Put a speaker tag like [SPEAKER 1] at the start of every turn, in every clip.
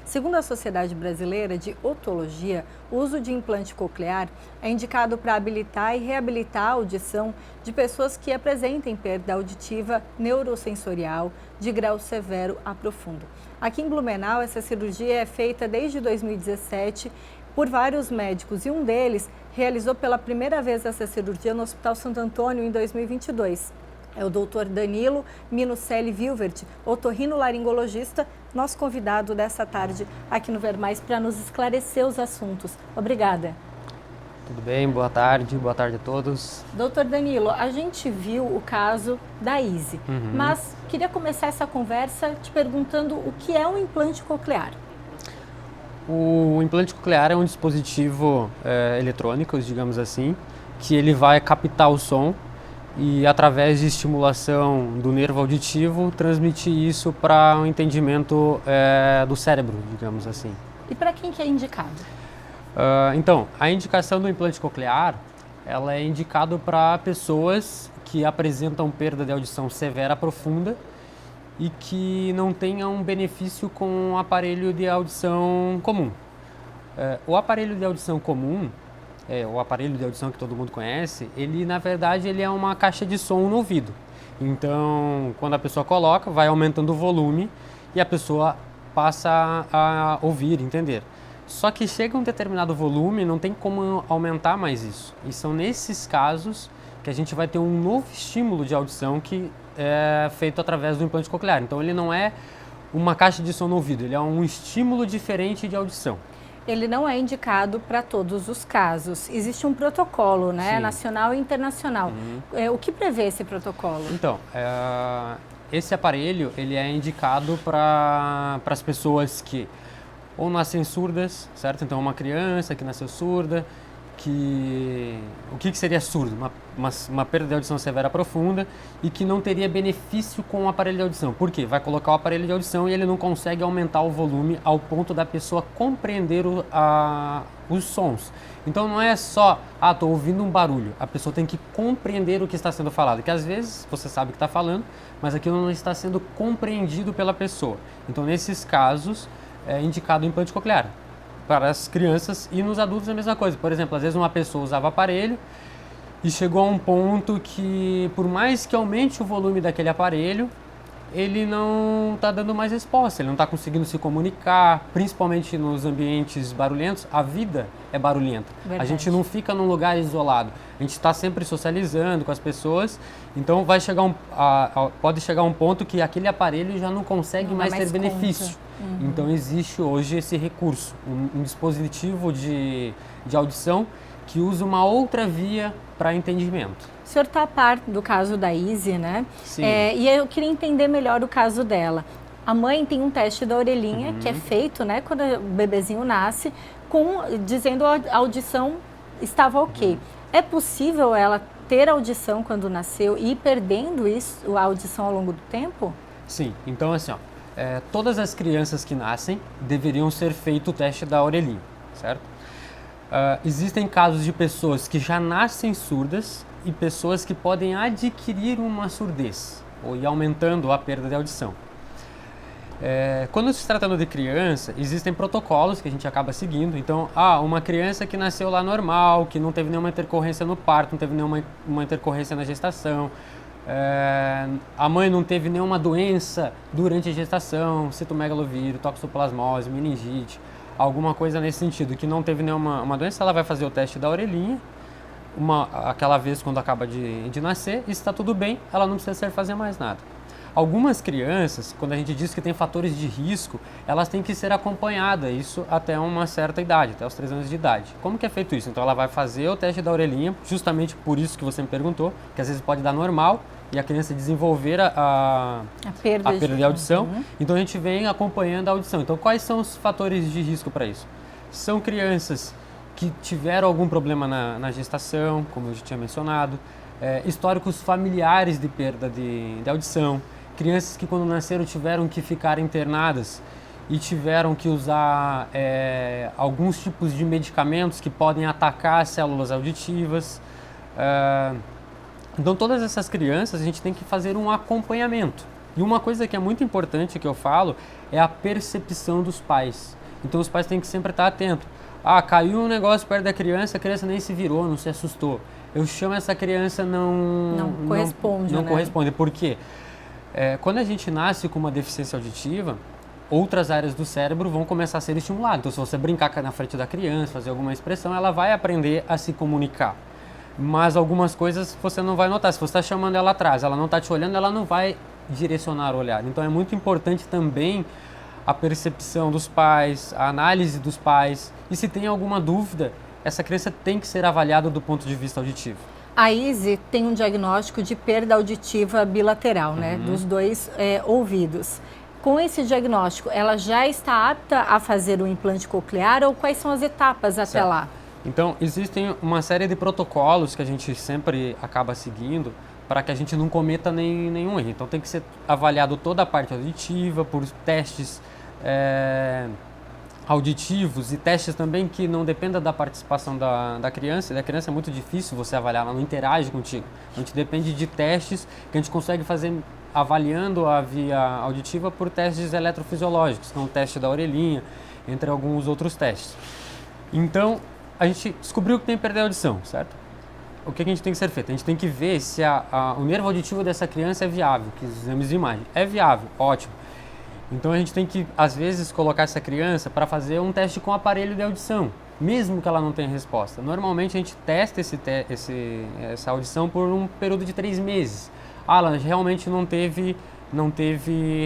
[SPEAKER 1] Segundo a Sociedade Brasileira de Otologia, o uso de implante coclear é indicado para habilitar e reabilitar a audição de pessoas que apresentem perda auditiva neurosensorial de grau severo a profundo. Aqui em Blumenau, essa cirurgia é feita desde 2017 por vários médicos e um deles realizou pela primeira vez essa cirurgia no Hospital Santo Antônio em 2022. É o Dr. Danilo Minucelli Vilvert, otorrinolaringologista, nosso convidado dessa tarde aqui no Ver Mais para nos esclarecer os assuntos. Obrigada.
[SPEAKER 2] Tudo bem, boa tarde a todos.
[SPEAKER 1] Doutor Danilo, a gente viu o caso da Izzy, mas queria começar essa conversa te perguntando o que é um implante coclear.
[SPEAKER 2] O implante coclear é um dispositivo eletrônico, digamos assim, que ele vai captar o som e, através de estimulação do nervo auditivo, transmitir isso para o entendimento do cérebro, digamos assim.
[SPEAKER 1] E para quem que é indicado?
[SPEAKER 2] Então, a indicação do implante coclear, ela é indicado para pessoas que apresentam perda de audição severa profunda e que não tenham benefício com o aparelho de audição comum. O aparelho de audição comum, o aparelho de audição que todo mundo conhece, ele na verdade ele é uma caixa de som no ouvido. Então, quando a pessoa coloca, vai aumentando o volume e a pessoa passa a ouvir, entender. Só que chega a um determinado volume, não tem como aumentar mais isso. E são nesses casos que a gente vai ter um novo estímulo de audição que é feito através do implante coclear. Então ele não é uma caixa de som no ouvido, ele é um estímulo diferente de audição.
[SPEAKER 1] Ele não é indicado para todos os casos. Existe um protocolo, né,
[SPEAKER 2] Sim,
[SPEAKER 1] nacional e internacional. O que prevê esse protocolo?
[SPEAKER 2] Então, esse aparelho ele é indicado para as pessoas que ou nascem surdas, certo? Então, uma criança que nasceu surda, o que seria surdo? Uma perda de audição severa profunda e que não teria benefício com o aparelho de audição. Por quê? Vai colocar o aparelho de audição e ele não consegue aumentar o volume ao ponto da pessoa compreender os sons. Então não é só, estou ouvindo um barulho. A pessoa tem que compreender o que está sendo falado, que às vezes você sabe o que está falando, mas aquilo não está sendo compreendido pela pessoa. Então nesses casos é indicado o implante coclear. Para as crianças e nos adultos é a mesma coisa. Por exemplo, às vezes uma pessoa usava aparelho e chegou a um ponto que, por mais que aumente o volume daquele aparelho, ele não está dando mais resposta, ele não está conseguindo se comunicar, principalmente nos ambientes barulhentos. A vida é barulhenta.
[SPEAKER 1] Verdade.
[SPEAKER 2] A gente não fica num lugar isolado, a gente está sempre socializando com as pessoas, então pode chegar um ponto que aquele aparelho já não consegue mais ter benefício. Então existe hoje esse recurso, um dispositivo de audição que usa uma outra via para entendimento.
[SPEAKER 1] O senhor está a par do caso da Izzy, né?
[SPEAKER 2] Sim.
[SPEAKER 1] E eu queria entender melhor o caso dela. A mãe tem um teste da orelhinha que é feito, né, quando o bebezinho nasce, dizendo a audição estava ok. É possível ela ter audição quando nasceu e ir perdendo a audição ao longo do tempo?
[SPEAKER 2] Sim. Então, assim, todas as crianças que nascem deveriam ser feito o teste da orelhinha, certo? Existem casos de pessoas que já nascem surdas e pessoas que podem adquirir uma surdez ou ir aumentando a perda de audição. Quando se tratando de criança, existem protocolos que a gente acaba seguindo. Então, uma criança que nasceu lá normal, que não teve nenhuma intercorrência no parto, não teve nenhuma intercorrência na gestação, a mãe não teve nenhuma doença durante a gestação, citomegalovírus, toxoplasmose, meningite, alguma coisa nesse sentido, que não teve nenhuma doença, ela vai fazer o teste da orelhinha, aquela vez quando acaba de nascer, e se está tudo bem, ela não precisa fazer mais nada. Algumas crianças, quando a gente diz que tem fatores de risco, elas têm que ser acompanhadas, isso até uma certa idade, até os 3 anos de idade. Como que é feito isso? Então ela vai fazer o teste da orelhinha, justamente por isso que você me perguntou, que às vezes pode dar normal e a criança desenvolver a perda de audição. Então a gente vem acompanhando a audição. Então quais são os fatores de risco para isso? São crianças que tiveram algum problema na gestação, como eu já tinha mencionado, históricos familiares de perda de audição, crianças que quando nasceram tiveram que ficar internadas e tiveram que usar alguns tipos de medicamentos que podem atacar as células auditivas. Então todas essas crianças a gente tem que fazer um acompanhamento. E uma coisa que é muito importante que eu falo é a percepção dos pais. Então os pais têm que sempre estar atentos. Ah, caiu um negócio perto da criança, a criança nem se virou, não se assustou. Eu chamo essa criança
[SPEAKER 1] não corresponde,
[SPEAKER 2] não
[SPEAKER 1] né?
[SPEAKER 2] corresponde. Por quê? Quando a gente nasce com uma deficiência auditiva, outras áreas do cérebro vão começar a ser estimuladas. Então, se você brincar na frente da criança, fazer alguma expressão, ela vai aprender a se comunicar. Mas algumas coisas você não vai notar. Se você está chamando ela atrás, ela não está te olhando, ela não vai direcionar o olhar. Então, é muito importante também a percepção dos pais, a análise dos pais. E se tem alguma dúvida, essa criança tem que ser avaliada do ponto de vista auditivo.
[SPEAKER 1] A Izzy tem um diagnóstico de perda auditiva bilateral, né, dos dois ouvidos. Com esse diagnóstico, ela já está apta a fazer o implante coclear ou quais são as etapas até lá?
[SPEAKER 2] Então, existem uma série de protocolos que a gente sempre acaba seguindo para que a gente não cometa nenhum erro. Então, tem que ser avaliado toda a parte auditiva por testes auditivos e testes também que não dependam da participação da criança. Da criança é muito difícil você avaliar, ela não interage contigo. A gente depende de testes que a gente consegue fazer avaliando a via auditiva por testes eletrofisiológicos, que é um teste da orelhinha, entre alguns outros testes. Então, a gente descobriu que tem perda de audição, certo? O que a gente tem que ser feito? A gente tem que ver se o nervo auditivo dessa criança é viável, que os exames de imagem. É viável, ótimo. Então a gente tem que, às vezes, colocar essa criança para fazer um teste com aparelho de audição, mesmo que ela não tenha resposta. Normalmente a gente testa essa audição por um período de 3 meses. Ela realmente não teve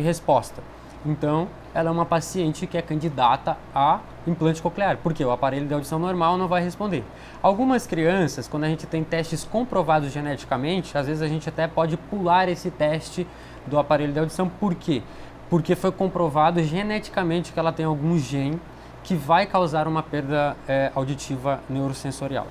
[SPEAKER 2] resposta. Então, ela é uma paciente que é candidata a implante coclear, porque o aparelho de audição normal não vai responder. Algumas crianças, quando a gente tem testes comprovados geneticamente, às vezes a gente até pode pular esse teste do aparelho de audição. Por quê? Porque foi comprovado geneticamente que ela tem algum gene que vai causar uma perda auditiva neurosensorial.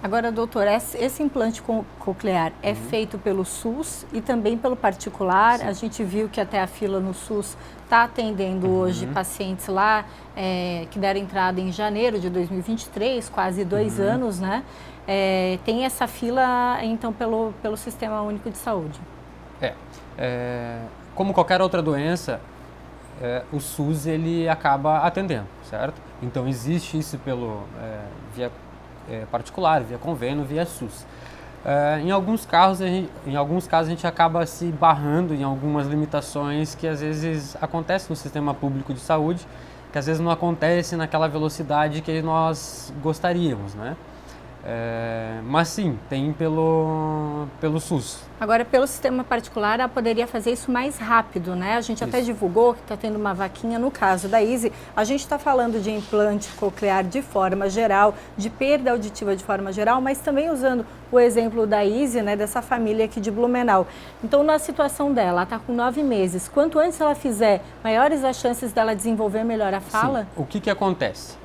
[SPEAKER 1] Agora, doutor, esse implante coclear é feito pelo SUS e também pelo particular? Sim. A gente viu que até a fila no SUS está atendendo hoje pacientes lá que deram entrada em janeiro de 2023, quase 2 anos, né? Tem essa fila, então, pelo Sistema Único de Saúde.
[SPEAKER 2] Como qualquer outra doença, o SUS ele acaba atendendo, certo? Então existe isso via particular, via convênio, via SUS. Em alguns casos a gente acaba se barrando em algumas limitações que às vezes acontecem no sistema público de saúde, que às vezes não acontece naquela velocidade que nós gostaríamos, né? Mas sim, tem pelo SUS.
[SPEAKER 1] Agora, pelo sistema particular, ela poderia fazer isso mais rápido, né? A gente até divulgou que está tendo uma vaquinha. No caso da Izzy, a gente está falando de implante coclear de forma geral, de perda auditiva de forma geral, mas também usando o exemplo da Izzy, né, dessa família aqui de Blumenau. Então, na situação dela, ela está com 9 meses. Quanto antes ela fizer, maiores as chances dela desenvolver melhor a fala?
[SPEAKER 2] Sim. O que acontece?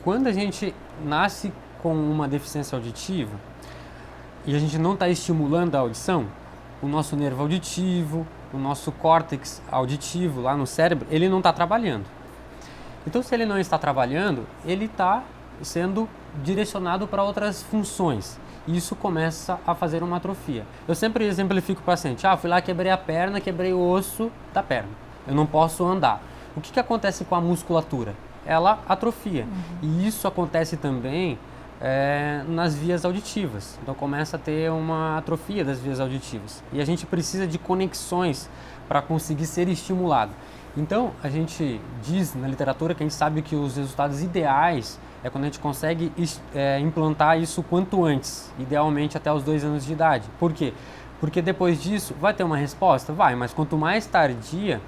[SPEAKER 2] Quando a gente nasce com uma deficiência auditiva e a gente não está estimulando a audição, o nosso nervo auditivo, o nosso córtex auditivo lá no cérebro, ele não está trabalhando. Então, se ele não está trabalhando, ele está sendo direcionado para outras funções. E isso começa a fazer uma atrofia. Eu sempre exemplifico o paciente, fui lá, quebrei a perna, quebrei o osso da perna. Eu não posso andar. O que acontece com a musculatura? Ela atrofia. E isso acontece também nas vias auditivas. Então começa a ter uma atrofia das vias auditivas. E a gente precisa de conexões para conseguir ser estimulado. Então a gente diz na literatura que a gente sabe que os resultados ideais é quando a gente consegue implantar isso quanto antes, idealmente até os 2 anos de idade. Por quê? Porque depois disso vai ter uma resposta? Vai, mas quanto mais tardia,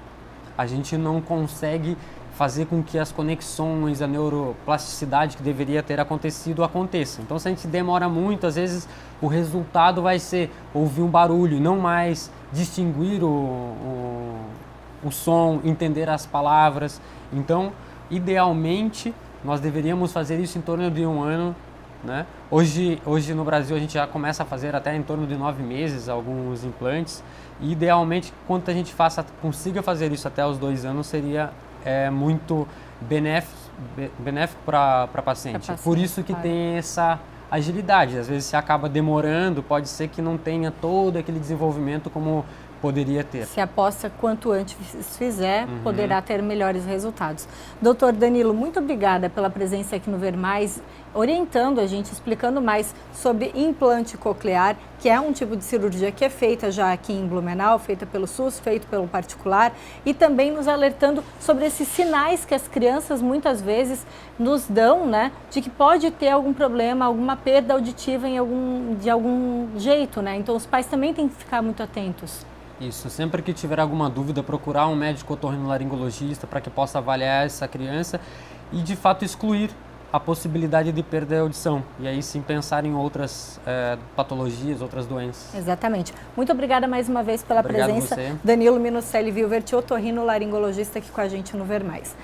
[SPEAKER 2] a gente não consegue fazer com que as conexões, a neuroplasticidade que deveria ter acontecido, aconteça. Então, se a gente demora muito, às vezes o resultado vai ser ouvir um barulho, não mais distinguir o som, entender as palavras. Então, idealmente, nós deveríamos fazer isso em torno de 1 ano, né? Hoje no Brasil a gente já começa a fazer até em torno de 9 meses alguns implantes. E, idealmente, quanto a gente consiga fazer isso até os 2 anos, seria muito benéfico para paciente. Por isso que tem essa agilidade. Às vezes se acaba demorando, pode ser que não tenha todo aquele desenvolvimento como poderia ter.
[SPEAKER 1] Se aposta quanto antes fizer, poderá ter melhores resultados. Doutor Danilo, muito obrigada pela presença aqui no Ver Mais, orientando a gente, explicando mais sobre implante coclear, que é um tipo de cirurgia que é feita já aqui em Blumenau, feita pelo SUS, feito pelo particular, e também nos alertando sobre esses sinais que as crianças muitas vezes nos dão, né, de que pode ter algum problema, alguma perda auditiva de algum jeito, né? Então os pais também têm que ficar muito atentos.
[SPEAKER 2] Isso, sempre que tiver alguma dúvida, procurar um médico otorrinolaringologista para que possa avaliar essa criança e de fato excluir a possibilidade de perda de audição. E aí sim pensar em outras patologias, outras doenças.
[SPEAKER 1] Exatamente. Muito obrigada mais uma vez pela
[SPEAKER 2] Obrigado
[SPEAKER 1] presença.
[SPEAKER 2] você.
[SPEAKER 1] Danilo Minucelli Vilvert, otorrinolaringologista aqui com a gente no Ver Mais.